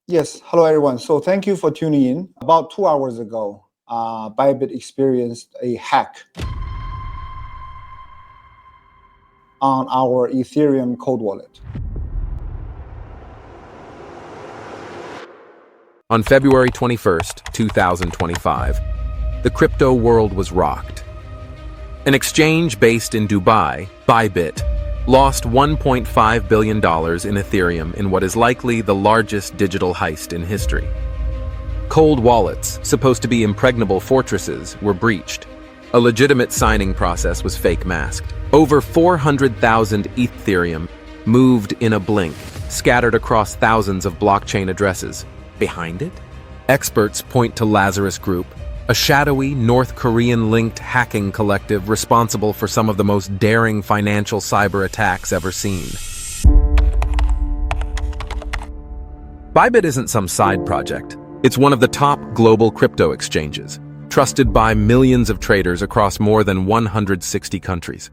Yes, hello everyone. So thank you for tuning in. About 2 hours ago, Bybit experienced a hack on our Ethereum cold wallet. On February 21st, 2025, the crypto world was rocked. An exchange based in Dubai, Bybit, lost $1.5 billion in Ethereum in what is likely the largest digital heist in history. Cold wallets, supposed to be impregnable fortresses, were breached. A legitimate signing process was fake-masked. Over 400,000 Ethereum moved in a blink, scattered across thousands of blockchain addresses. Behind it? Experts point to Lazarus Group, a shadowy North Korean-linked hacking collective responsible for some of the most daring financial cyber attacks ever seen. Bybit isn't some side project. It's one of the top global crypto exchanges, trusted by millions of traders across more than 160 countries.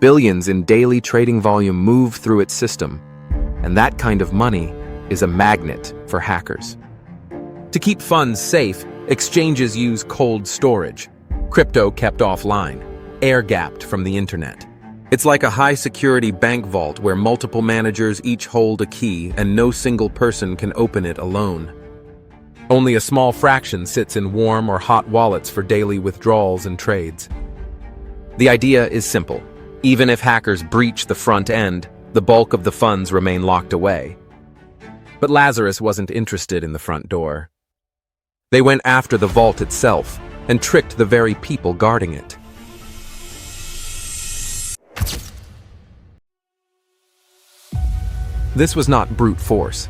Billions in daily trading volume move through its system, and that kind of money is a magnet for hackers. To keep funds safe, exchanges use cold storage, crypto kept offline, air-gapped from the internet. It's like a high-security bank vault where multiple managers each hold a key and no single person can open it alone. Only a small fraction sits in warm or hot wallets for daily withdrawals and trades. The idea is simple. Even if hackers breach the front end, the bulk of the funds remain locked away. But Lazarus wasn't interested in the front door. They went after the vault itself and tricked the very people guarding it. This was not brute force.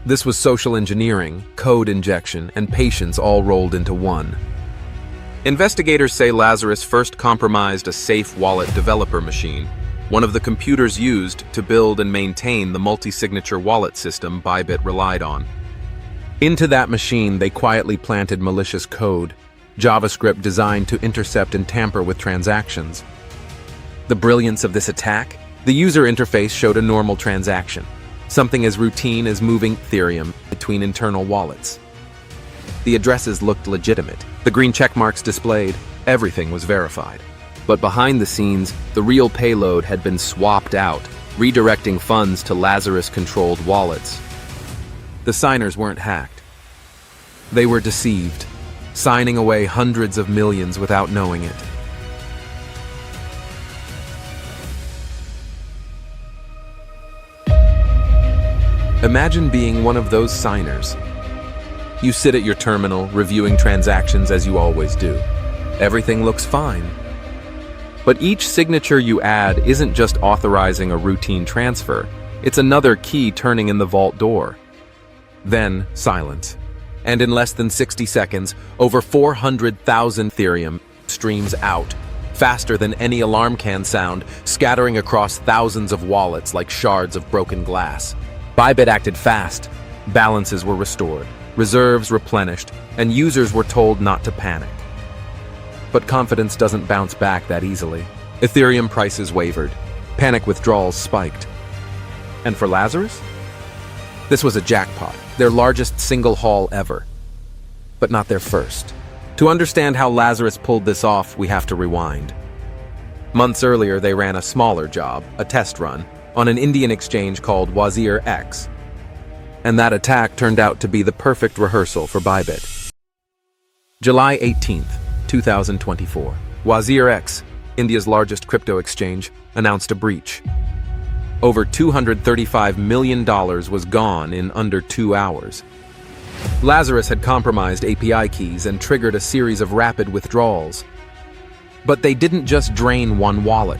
This was social engineering, code injection, and patience all rolled into one. Investigators say Lazarus first compromised a safe wallet developer machine, one of the computers used to build and maintain the multi-signature wallet system Bybit relied on. Into that machine, they quietly planted malicious code, JavaScript designed to intercept and tamper with transactions. The brilliance of this attack? The user interface showed a normal transaction, something as routine as moving Ethereum between internal wallets. The addresses looked legitimate. The green checkmarks displayed, everything was verified. But behind the scenes, the real payload had been swapped out, redirecting funds to Lazarus-controlled wallets. The signers weren't hacked. They were deceived, signing away hundreds of millions without knowing it. Imagine being one of those signers. You sit at your terminal, reviewing transactions as you always do. Everything looks fine. But each signature you add isn't just authorizing a routine transfer, it's another key turning in the vault door. Then, silence. And in less than 60 seconds, over 400,000 Ethereum streams out, faster than any alarm can sound, scattering across thousands of wallets like shards of broken glass. Bybit acted fast. Balances were restored, reserves replenished, and users were told not to panic. But confidence doesn't bounce back that easily. Ethereum prices wavered. Panic withdrawals spiked. And for Lazarus? This was a jackpot, their largest single haul ever. But not their first. To understand how Lazarus pulled this off, we have to rewind. Months earlier, they ran a smaller job, a test run, on an Indian exchange called WazirX. And that attack turned out to be the perfect rehearsal for Bybit. July 18th, 2024. WazirX, India's largest crypto exchange, announced a breach. Over $235 million was gone in under 2 hours. Lazarus had compromised API keys and triggered a series of rapid withdrawals. But they didn't just drain one wallet.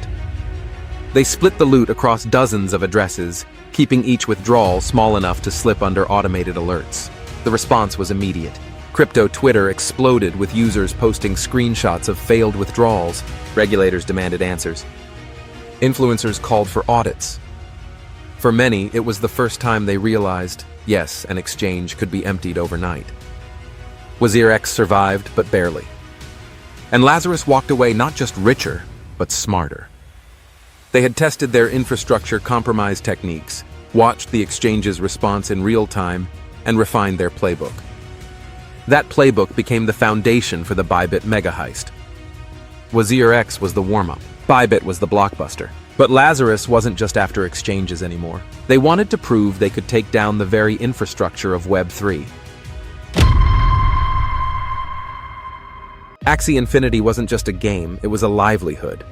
They split the loot across dozens of addresses, keeping each withdrawal small enough to slip under automated alerts. The response was immediate. Crypto Twitter exploded with users posting screenshots of failed withdrawals. Regulators demanded answers. Influencers called for audits. For many, it was the first time they realized, yes, an exchange could be emptied overnight. WazirX survived, but barely. And Lazarus walked away not just richer, but smarter. They had tested their infrastructure compromise techniques, watched the exchange's response in real time, and refined their playbook. That playbook became the foundation for the Bybit mega heist. WazirX was the warm-up. Bybit was the blockbuster. But Lazarus wasn't just after exchanges anymore. They wanted to prove they could take down the very infrastructure of Web3. Axie Infinity wasn't just a game, it was a livelihood.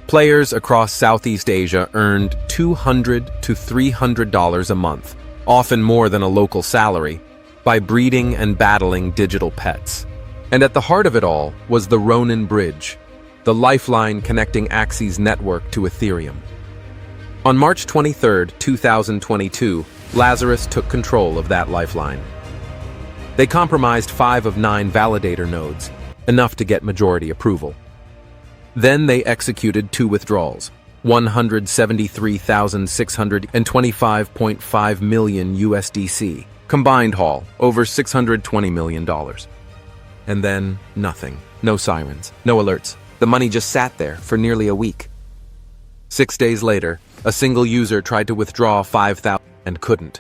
Players across Southeast Asia earned $200 to $300 a month, often more than a local salary, by breeding and battling digital pets. And at the heart of it all was the Ronin Bridge, the lifeline connecting Axie's network to Ethereum. On March 23, 2022, Lazarus took control of that lifeline. They compromised 5 of 9 validator nodes, enough to get majority approval. Then they executed 2 withdrawals, $173,625.5 million USDC, combined haul, over $620 million. And then nothing, no sirens, no alerts. The money just sat there for nearly a week. 6 days later, a single user tried to withdraw $5,000 and couldn't.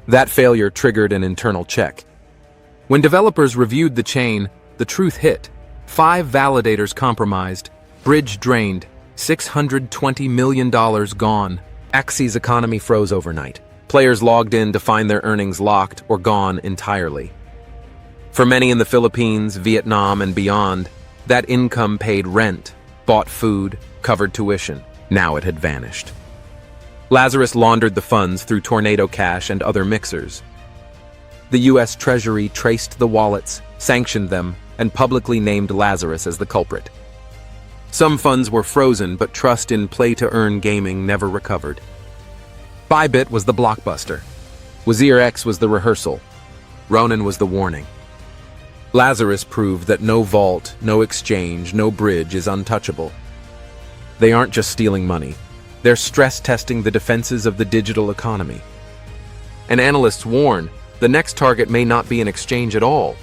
That failure triggered an internal check. When developers reviewed the chain, the truth hit. 5 validators compromised, bridge drained, $620 million gone. Axie's economy froze overnight. Players logged in to find their earnings locked or gone entirely. For many in the Philippines, Vietnam, and beyond, that income paid rent, bought food, covered tuition. Now it had vanished. Lazarus laundered the funds through Tornado Cash and other mixers. The U.S. Treasury traced the wallets, sanctioned them, and publicly named Lazarus as the culprit. Some funds were frozen, but trust in play-to-earn gaming never recovered. Bybit was the blockbuster. WazirX was the rehearsal. Ronin was the warning. Lazarus proved that no vault, no exchange, no bridge is untouchable. They aren't just stealing money. They're stress-testing the defenses of the digital economy. And analysts warn, the next target may not be an exchange at all.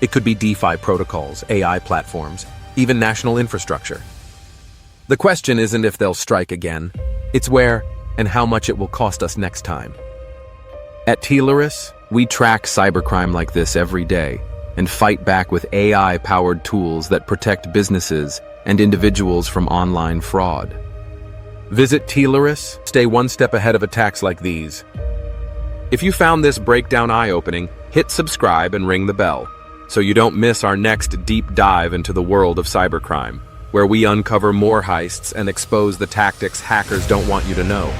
It could be DeFi protocols, AI platforms, even national infrastructure. The question isn't if they'll strike again, it's where and how much it will cost us next time. At Lazarus, we track cybercrime like this every day and fight back with AI-powered tools that protect businesses and individuals from online fraud. Visit Lazarus, stay one step ahead of attacks like these. If you found this breakdown eye-opening, hit subscribe and ring the bell, so you don't miss our next deep dive into the world of cybercrime, where we uncover more heists and expose the tactics hackers don't want you to know.